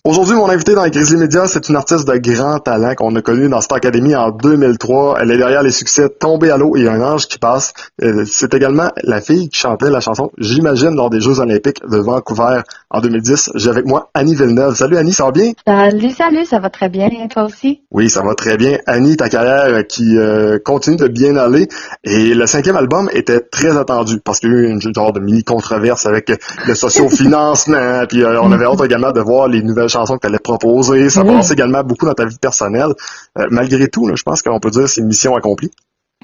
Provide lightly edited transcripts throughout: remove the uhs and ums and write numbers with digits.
Aujourd'hui, mon invité dans les Grizzly Media, c'est une artiste de grand talent qu'on a connue dans Star Academy en 2003. Elle est derrière les succès Tombé à l'eau et Un ange qui passe. C'est également la fille qui chantait la chanson J'imagine lors des Jeux olympiques de Vancouver en 2010. J'ai avec moi Annie Villeneuve. Salut Annie, ça va bien? Salut, ça va très bien. Et toi aussi? Oui, ça va très bien. Annie, ta carrière qui continue de bien aller. Et le cinquième album était très attendu parce qu'il y a eu une genre de mini-controverse avec le socio-financement. Puis on avait hâte également de voir les nouvelles chansons que tu allais proposer. Ça Oui. passe également beaucoup dans ta vie personnelle. Malgré tout, là, je pense qu'on peut dire que c'est une mission accomplie.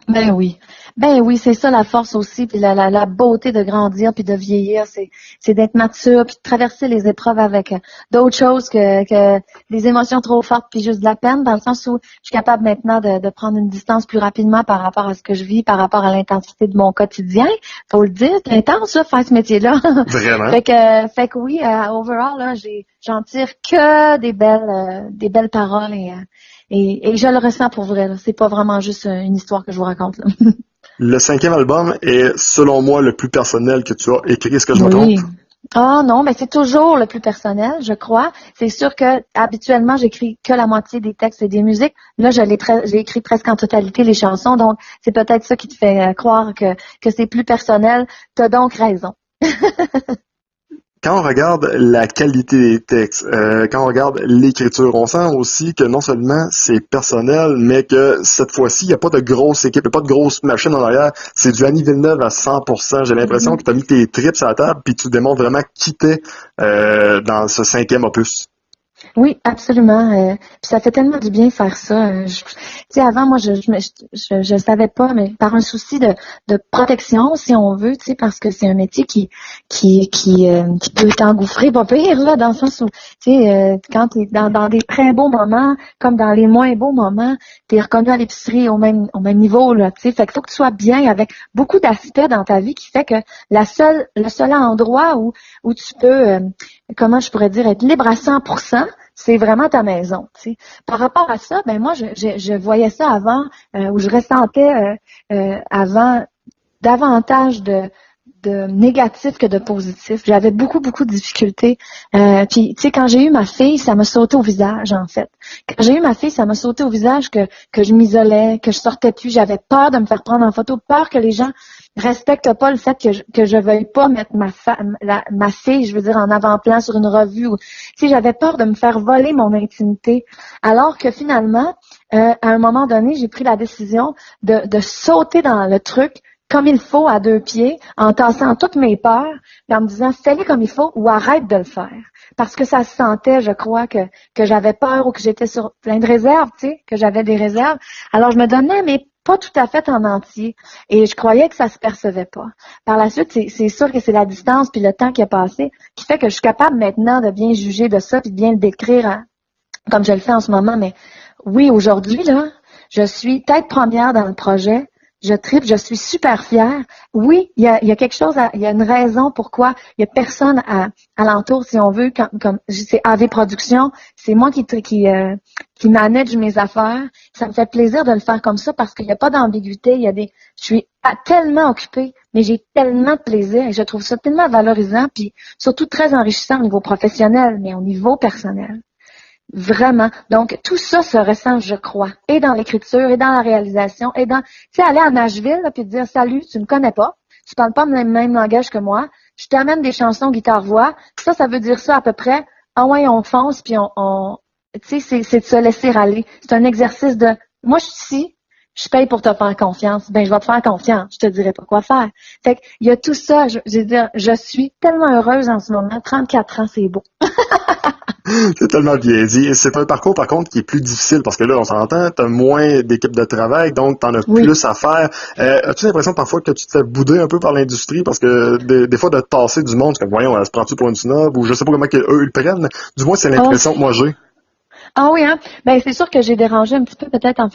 Ben oui. Ben oui, c'est ça la force aussi, puis la beauté de grandir puis de vieillir, c'est d'être mature puis de traverser les épreuves avec d'autres choses que des émotions trop fortes puis juste de la peine, dans le sens où je suis capable maintenant de prendre une distance plus rapidement par rapport à ce que je vis, par rapport à l'intensité de mon quotidien. Faut le dire, c'est intense là, faire ce métier-là. Vraiment. Fait que oui, overall là, j'en tire que des belles paroles et je le ressens pour vrai. Là. C'est pas vraiment juste une histoire que je vous raconte. Là. Le cinquième album est, selon moi, le plus personnel que tu as écrit. Est-ce que je me trompe? Oui. Ah non, mais c'est toujours le plus personnel, je crois. C'est sûr que habituellement j'écris que la moitié des textes et des musiques. Là, j'ai écrit presque en totalité les chansons, donc c'est peut-être ça qui te fait croire que c'est plus personnel. T'as donc raison. Quand on regarde la qualité des textes, quand on regarde l'écriture, on sent aussi que non seulement c'est personnel, mais que cette fois-ci, il n'y a pas de grosse équipe, il n'y a pas de grosse machine en arrière. C'est du Annie Villeneuve à 100%. J'ai l'impression que tu as mis tes tripes à la table, puis tu démontres vraiment qui t'es dans ce cinquième opus. Oui, absolument. Puis ça fait tellement du bien faire ça. Tu sais, avant, moi, je savais pas, mais par un souci de protection, si on veut, tu sais, parce que c'est un métier qui peut t'engouffrer, pas pire, là, dans le sens où, tu sais, quand t'es dans des très beaux moments, comme dans les moins beaux moments, t'es reconnu à l'épicerie au même niveau, là, tu sais. Fait qu'il faut que tu sois bien avec beaucoup d'aspects dans ta vie qui fait que le seul endroit où tu peux, comment je pourrais dire, être libre à 100%, c'est vraiment ta maison. Tu sais. Par rapport à ça, ben moi, je voyais ça avant, où je ressentais avant davantage de négatif que de positif. J'avais beaucoup, beaucoup de difficultés. Puis, tu sais, quand j'ai eu ma fille, ça m'a sauté au visage, en fait. Quand j'ai eu ma fille, ça m'a sauté au visage que je m'isolais, que je sortais plus. J'avais peur de me faire prendre en photo, peur que les gens respectent pas le fait que je veuille pas mettre ma fille, je veux dire, en avant-plan sur une revue. Tu sais, j'avais peur de me faire voler mon intimité. Alors que finalement, à un moment donné, j'ai pris la décision de sauter dans le truc comme il faut à deux pieds, en tassant toutes mes peurs, et en me disant fais-le comme il faut ou arrête de le faire. Parce que ça se sentait, je crois, que j'avais peur ou que j'étais sur plein de réserves, tu sais, que j'avais des réserves. Alors je me donnais, mais pas tout à fait en entier. Et je croyais que ça se percevait pas. Par la suite, c'est sûr que c'est la distance puis le temps qui a passé qui fait que je suis capable maintenant de bien juger de ça puis de bien le décrire comme je le fais en ce moment. Mais oui, aujourd'hui, là, je suis tête première dans le projet. Je tripe, je suis super fière. Oui, il y a quelque chose, il y a une raison pourquoi il y a personne à l'entour, si on veut, comme c'est AV Productions, c'est moi qui manage mes affaires. Ça me fait plaisir de le faire comme ça parce qu'il n'y a pas d'ambiguïté. Je suis tellement occupée, mais j'ai tellement de plaisir et je trouve ça tellement valorisant, puis surtout très enrichissant au niveau professionnel, mais au niveau personnel. Vraiment. Donc, tout ça se ressent, je crois, et dans l'écriture, et dans la réalisation, et dans, tu sais, aller à Nashville, là, puis te dire, salut, tu me connais pas, tu parles pas le même langage que moi, je t'amène des chansons guitare-voix, ça veut dire ça à peu près, ah ouais, on fonce, puis tu sais, c'est de se laisser aller. C'est un exercice de, moi, je suis ici, je paye pour te faire confiance, ben, je vais te faire confiance, je te dirai pas quoi faire. Fait que, il y a tout ça, je veux dire, je suis tellement heureuse en ce moment, 34 ans, c'est beau. C'est tellement bien dit. Et c'est un parcours, par contre, qui est plus difficile parce que là, on s'entend, tu as moins d'équipe de travail, donc tu en as Oui. plus à faire. As-tu l'impression parfois que tu te fais bouder un peu par l'industrie parce que des fois, de tasser du monde, c'est comme, voyons, elle se prend-tu pour une snob ou je sais pas comment eux ils le prennent, mais du moins, c'est Oh, l'impression que moi j'ai. ah oui, hein? Ben c'est sûr que j'ai dérangé un petit peu peut-être en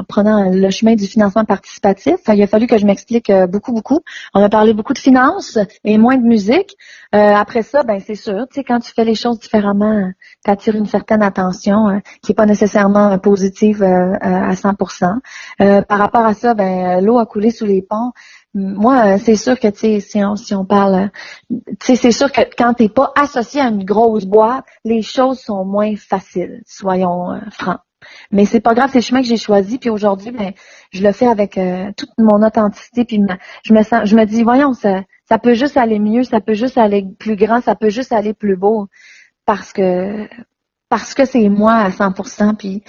prenant le chemin du financement participatif. Il a fallu que je m'explique beaucoup, beaucoup. On a parlé beaucoup de finances et moins de musique. Après ça, ben c'est sûr, tu sais, quand tu fais les choses différemment, tu attires une certaine attention qui est pas nécessairement positive à 100%. Par rapport à ça, ben l'eau a coulé sous les ponts. moi, c'est sûr que, tu sais, si on parle, tu sais, c'est sûr que quand t'es pas associé à une grosse boîte, les choses sont moins faciles, soyons francs. Mais c'est pas grave, c'est le chemin que j'ai choisi, puis aujourd'hui, ben, je le fais avec toute mon authenticité, puis je me dis, voyons, ça peut juste aller mieux, ça peut juste aller plus grand, ça peut juste aller plus beau, parce que c'est moi à 100%, puis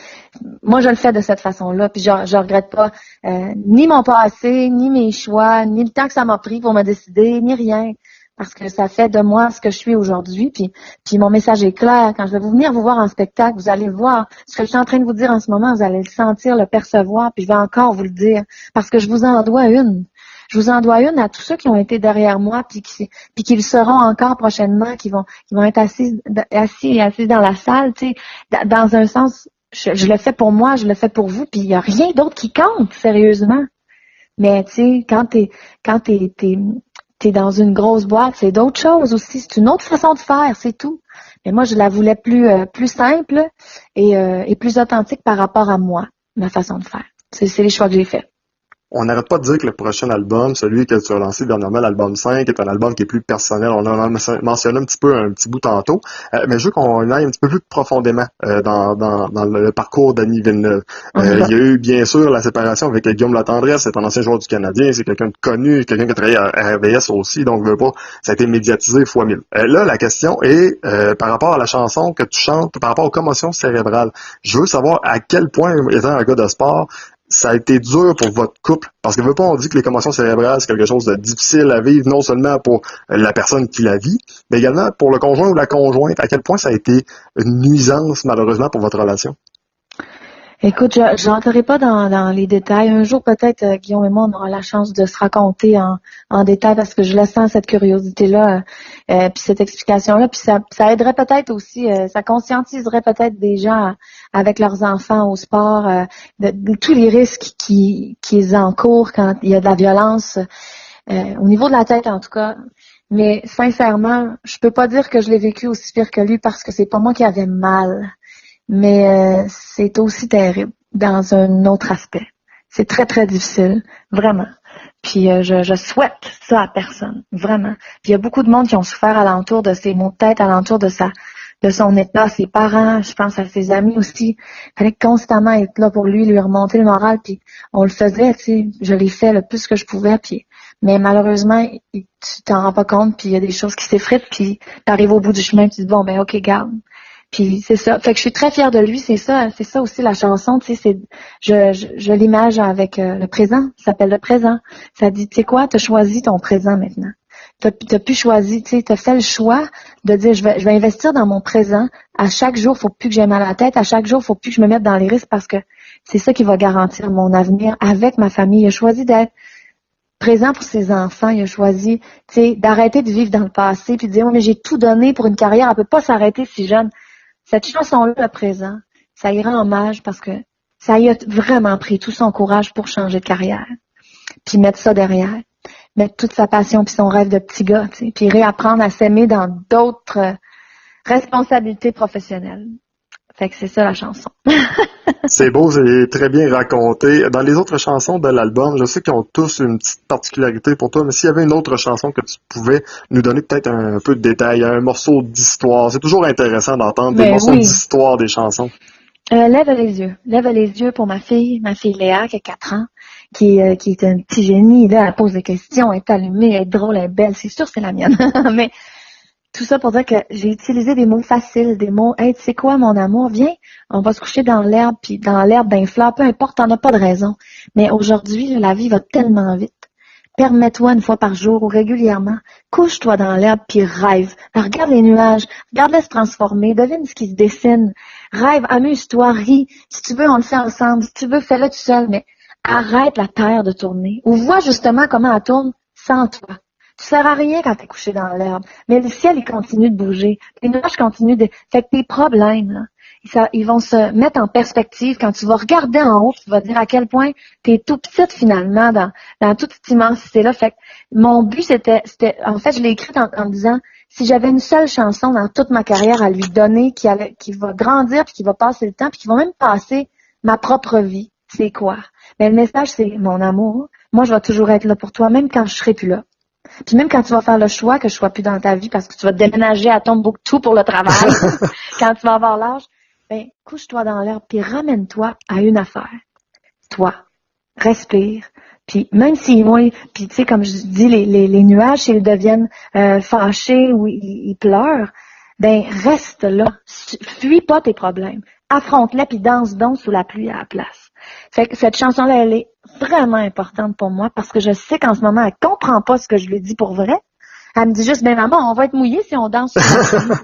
moi je le fais de cette façon-là, puis je regrette pas ni mon passé, ni mes choix, ni le temps que ça m'a pris pour me décider, ni rien, parce que ça fait de moi ce que je suis aujourd'hui, puis mon message est clair. Quand je vais venir vous voir en spectacle, vous allez le voir. Ce que je suis en train de vous dire en ce moment, vous allez le sentir, le percevoir, puis je vais encore vous le dire, parce que je vous en dois une. Je vous en dois une à tous ceux qui ont été derrière moi, puis qui le seront encore prochainement, qui vont être assis dans la salle, tu sais, dans un sens, je le fais pour moi, je le fais pour vous, puis il y a rien d'autre qui compte, sérieusement. Mais tu sais, quand t'es dans une grosse boîte, c'est d'autres choses aussi, c'est une autre façon de faire, c'est tout. Mais moi, je la voulais plus simple et plus authentique par rapport à moi, ma façon de faire. C'est les choix que j'ai faits. On n'arrête pas de dire que le prochain album, celui que tu as lancé dernièrement, l'album 5, est un album qui est plus personnel. On en a mentionné un petit bout tantôt, mais je veux qu'on aille un petit peu plus profondément dans le parcours d'Annie Villeneuve. Il y a eu bien sûr la séparation avec Guillaume Latendresse, c'est un ancien joueur du Canadien, c'est quelqu'un de connu, quelqu'un qui a travaillé à RDS aussi, donc veut pas, ça a été médiatisé fois mille. Là, la question est par rapport à la chanson que tu chantes, par rapport aux commotions cérébrales. Je veux savoir à quel point, étant un gars de sport, ça a été dur pour votre couple? Parce que veut pas, on dit que les commotions cérébrales, c'est quelque chose de difficile à vivre, non seulement pour la personne qui la vit, mais également pour le conjoint ou la conjointe. À quel point ça a été une nuisance, malheureusement, pour votre relation? Écoute, je n'entrerai pas dans les détails. Un jour, peut-être, Guillaume et moi, on aura la chance de se raconter en détail parce que je le sens, cette curiosité-là, puis cette explication-là. Puis ça aiderait peut-être aussi, ça conscientiserait peut-être des gens avec leurs enfants au sport, de tous les risques qu'ils encourent quand il y a de la violence, au niveau de la tête en tout cas. Mais sincèrement, je peux pas dire que je l'ai vécu aussi pire que lui parce que c'est pas moi qui avais mal. Mais c'est aussi terrible dans un autre aspect. C'est très, très difficile, vraiment. Puis je souhaite ça à personne, vraiment. Puis il y a beaucoup de monde qui ont souffert alentour de ses maux de tête, alentour de son état, ses parents, je pense à ses amis aussi. Il fallait constamment être là pour lui remonter le moral, puis on le faisait, tu sais, je l'ai fait le plus que je pouvais, puis mais malheureusement, tu t'en rends pas compte, puis il y a des choses qui s'effritent, puis t'arrives au bout du chemin, tu te dis bon ben ok, garde. Puis c'est ça. Fait que je suis très fière de lui. C'est ça aussi la chanson. Tu sais, je l'image avec le présent. Ça s'appelle le présent. Ça dit, tu sais quoi, t'as choisi ton présent maintenant. T'as plus choisi, tu sais, t'as fait le choix de dire, je vais investir dans mon présent. À chaque jour, faut plus que j'aie mal à la tête. À chaque jour, faut plus que je me mette dans les risques parce que c'est ça qui va garantir mon avenir avec ma famille. Il a choisi d'être présent pour ses enfants. Il a choisi, tu sais, d'arrêter de vivre dans le passé puis de dire, oh, mais j'ai tout donné pour une carrière. Elle peut pas s'arrêter si jeune. Cette chanson-là, à présent, ça y rend hommage parce que ça y a vraiment pris tout son courage pour changer de carrière. Puis mettre ça derrière. Mettre toute sa passion puis son rêve de petit gars, tu sais. Puis réapprendre à s'aimer dans d'autres responsabilités professionnelles. Fait que c'est ça la chanson. C'est beau, c'est très bien raconté. Dans les autres chansons de l'album, je sais qu'ils ont tous une petite particularité pour toi, mais s'il y avait une autre chanson que tu pouvais nous donner peut-être un peu de détails, un morceau d'histoire, c'est toujours intéressant d'entendre des morceaux d'histoire des chansons. Lève les yeux. Lève les yeux pour ma fille Léa, qui a 4 ans, qui est un petit génie, là, elle pose des questions, elle est allumée, elle est drôle, elle est belle, c'est sûr c'est la mienne. Mais tout ça pour dire que j'ai utilisé des mots faciles, des mots, hey, tu sais quoi, mon amour, viens, on va se coucher dans l'herbe, puis dans l'herbe d'un fleur, peu importe, t'en as pas de raison. Mais aujourd'hui, la vie va tellement vite. Permets-toi une fois par jour ou régulièrement, couche-toi dans l'herbe puis rêve. Regarde les nuages, regarde-les se transformer, devine ce qui se dessine. Rêve, amuse-toi, ris. Si tu veux, on le fait ensemble. Si tu veux, fais-le tout seul, mais arrête la terre de tourner. Ou vois justement comment elle tourne sans toi. Tu sers à rien quand t'es couché dans l'herbe. Mais le ciel, il continue de bouger. Les nuages continuent de... Fait que tes problèmes, là, ils vont se mettre en perspective. Quand tu vas regarder en haut, tu vas dire à quel point t'es tout petite finalement dans toute cette immensité-là. Fait que mon but, c'était, en fait, je l'ai écrite en me disant, si j'avais une seule chanson dans toute ma carrière à lui donner, qui va grandir, puis qui va passer le temps, puis qui va même passer ma propre vie, c'est quoi? Ben, le message, c'est mon amour. Moi, je vais toujours être là pour toi, même quand je serai plus là. Puis même quand tu vas faire le choix que je sois plus dans ta vie parce que tu vas déménager à Tombouctou pour le travail, quand tu vas avoir l'âge, ben, couche-toi dans l'herbe puis ramène-toi à une affaire. Toi, respire. Puis même si moi, puis tu sais, comme je dis, les nuages, s'ils deviennent fâchés ou ils pleurent, ben reste là. Fuis pas tes problèmes. Affronte-les puis danse donc sous la pluie à la place. Fait que cette chanson-là, elle est vraiment importante pour moi parce que je sais qu'en ce moment, elle comprend pas ce que je lui dis pour vrai. Elle me dit juste, ben maman, on va être mouillé si on danse sous la pluie.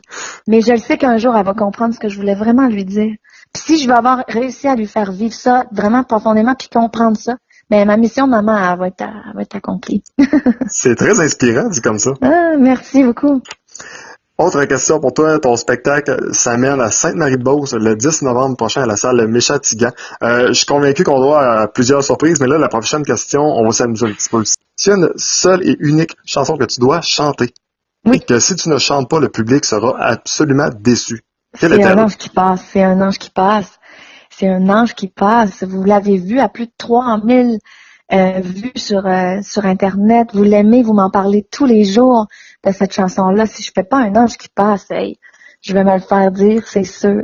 Mais je le sais qu'un jour, elle va comprendre ce que je voulais vraiment lui dire. Puis si je vais avoir réussi à lui faire vivre ça vraiment profondément puis comprendre ça, ben ma mission, maman, elle va être accomplie. C'est très inspirant, dit comme ça. Ah, merci beaucoup. Autre question pour toi, ton spectacle s'amène à Sainte-Marie-de-Beauce le 10 novembre prochain à la salle Méchatigan. Je suis convaincu qu'on doit avoir plusieurs surprises, mais là, la prochaine question, on va s'amuser un petit peu. Si tu as une seule et unique chanson que tu dois chanter, Oui. et que si tu ne chantes pas, le public sera absolument déçu. Quelle C'est est-elle? un ange qui passe, c'est un ange qui passe. C'est un ange qui passe. Vous l'avez vu à plus de 3000 vues sur Internet. Vous l'aimez, vous m'en parlez tous les jours de cette chanson-là. Si je fais pas un ange qui passe, hey, je vais me le faire dire, c'est sûr.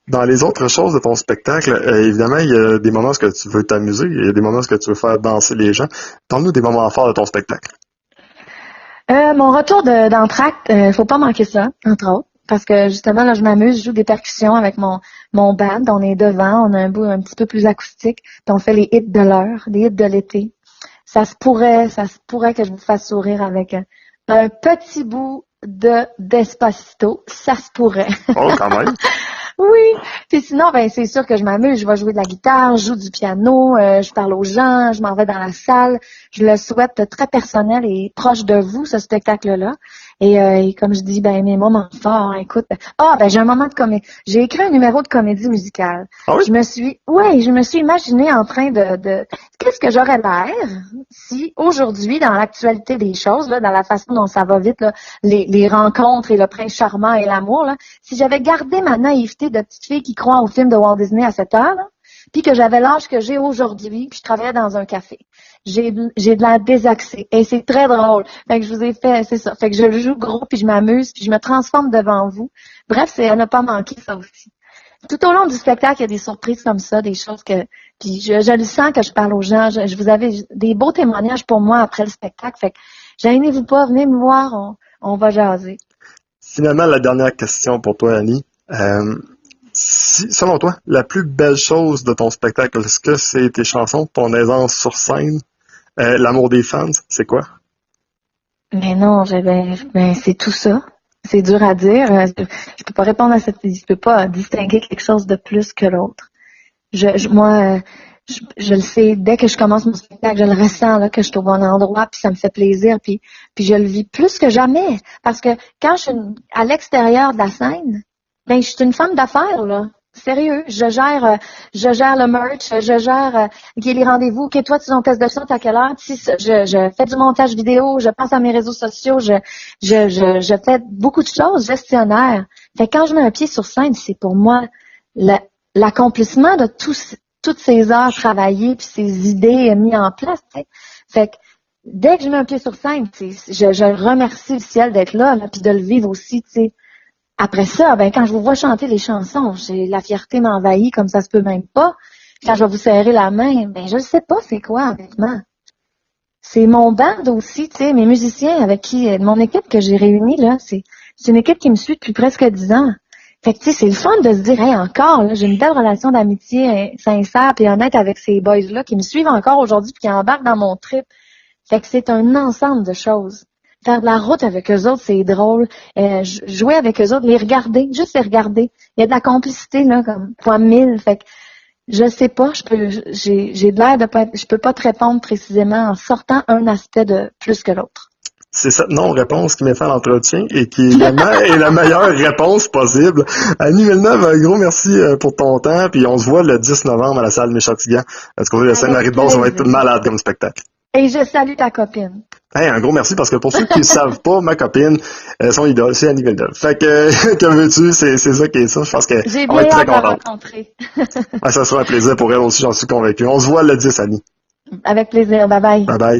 Dans les autres choses de ton spectacle, évidemment, il y a des moments où tu veux t'amuser, il y a des moments où tu veux faire danser les gens. Donne-nous des moments forts de ton spectacle. Mon retour d'entracte, faut pas manquer ça, entre autres. Parce que justement, là, je m'amuse, je joue des percussions avec mon band. On est devant, on a un bout un petit peu plus acoustique. Puis on fait les hits de l'heure, les hits de l'été. Ça se pourrait que je vous fasse sourire avec un petit bout de Despacito. Ça se pourrait. Oh, quand même. Oui. Puis sinon, ben c'est sûr que je m'amuse. Je vais jouer de la guitare, je joue du piano, je parle aux gens, je m'en vais dans la salle. Je le souhaite très personnel et proche de vous, ce spectacle-là. Et comme je dis, ben mes moments forts, écoute. J'ai un moment de comédie. J'ai écrit un numéro de comédie musicale. Ah oui? Je me suis imaginée en train de qu'est-ce que j'aurais l'air si aujourd'hui, dans l'actualité des choses, là, dans la façon dont ça va vite, là, les rencontres et le prince charmant et l'amour, là, si j'avais gardé ma naïveté de petite fille qui croit au film de Walt Disney à 7 heures, là, puis que j'avais l'âge que j'ai aujourd'hui, puis je travaillais dans un café. J'ai de la désaxée. Et c'est très drôle. Fait que je vous ai fait, c'est ça. Fait que je le joue gros, puis je m'amuse, puis je me transforme devant vous. Bref, c'est à ne pas manquer ça aussi. Tout au long du spectacle, il y a des surprises comme ça, des choses que... Puis je le sens que je parle aux gens. Je vous avais des beaux témoignages pour moi après le spectacle. Fait que gênez-vous pas, venez me voir, on va jaser. Finalement, la dernière question pour toi, Annie. Selon toi, la plus belle chose de ton spectacle, est-ce que c'est tes chansons, ton aisance sur scène, l'amour des fans, c'est quoi? Mais non, c'est tout ça. C'est dur à dire. Je peux pas répondre à cette... Je peux pas distinguer quelque chose de plus que l'autre. Moi, je le sais, dès que je commence mon spectacle, je le ressens, là, que je suis au bon endroit, puis ça me fait plaisir, puis je le vis plus que jamais. Parce que quand je suis à l'extérieur de la scène, ben, je suis une femme d'affaires, là. Sérieux, je gère le merch, je gère les rendez-vous. OK, toi, tu es en test de son, à quelle heure? Je fais du montage vidéo, je pense à mes réseaux sociaux, je fais beaucoup de choses, gestionnaire. Fait que quand je mets un pied sur scène, c'est pour moi l'accomplissement de toutes ces heures travaillées puis ces idées mises en place. T'sais. Fait que dès que je mets un pied sur scène, je remercie le ciel d'être là, puis de le vivre aussi, tu sais. Après ça, ben quand je vous vois chanter les chansons, j'ai la fierté m'envahit comme ça se peut même pas. Quand je vais vous serrer la main, ben je ne sais pas c'est quoi honnêtement. C'est mon band aussi, tu sais, mes musiciens avec qui, mon équipe que j'ai réunie là, c'est une équipe qui me suit depuis presque 10 ans. Fait que tu sais, c'est le fun de se dire, hey, encore là, j'ai une belle relation d'amitié sincère et honnête avec ces boys là qui me suivent encore aujourd'hui puis qui embarquent dans mon trip. Fait que c'est un ensemble de choses. Faire de la route avec eux autres, c'est drôle. Jouer avec eux autres, les regarder, juste les regarder. Il y a de la complicité, là, comme fois 1000. Fait que, je sais pas, j'ai de l'air de pas être, je peux pas te répondre précisément en sortant un aspect de plus que l'autre. C'est cette non-réponse qui met fin à l'entretien et qui également est la meilleure réponse possible. Annie Villeneuve, un gros merci pour ton temps. Puis on se voit le 10 novembre à la salle Méchatigan. Du côté de Sainte-Marie-de-Beauce, ça va être malade comme spectacle. Et je salue ta copine. Hey, un gros merci parce que pour ceux qui ne savent pas, ma copine, son idole, c'est Annie Villeneuve. Fait que, que veux-tu, c'est ça qui est ça. Je pense qu'elle J'ai va bien être très hâte de la contente. rencontrer. Ah, ça sera un plaisir pour elle aussi, j'en suis convaincu. On se voit le 10, Annie. Avec plaisir. Bye bye. Bye bye.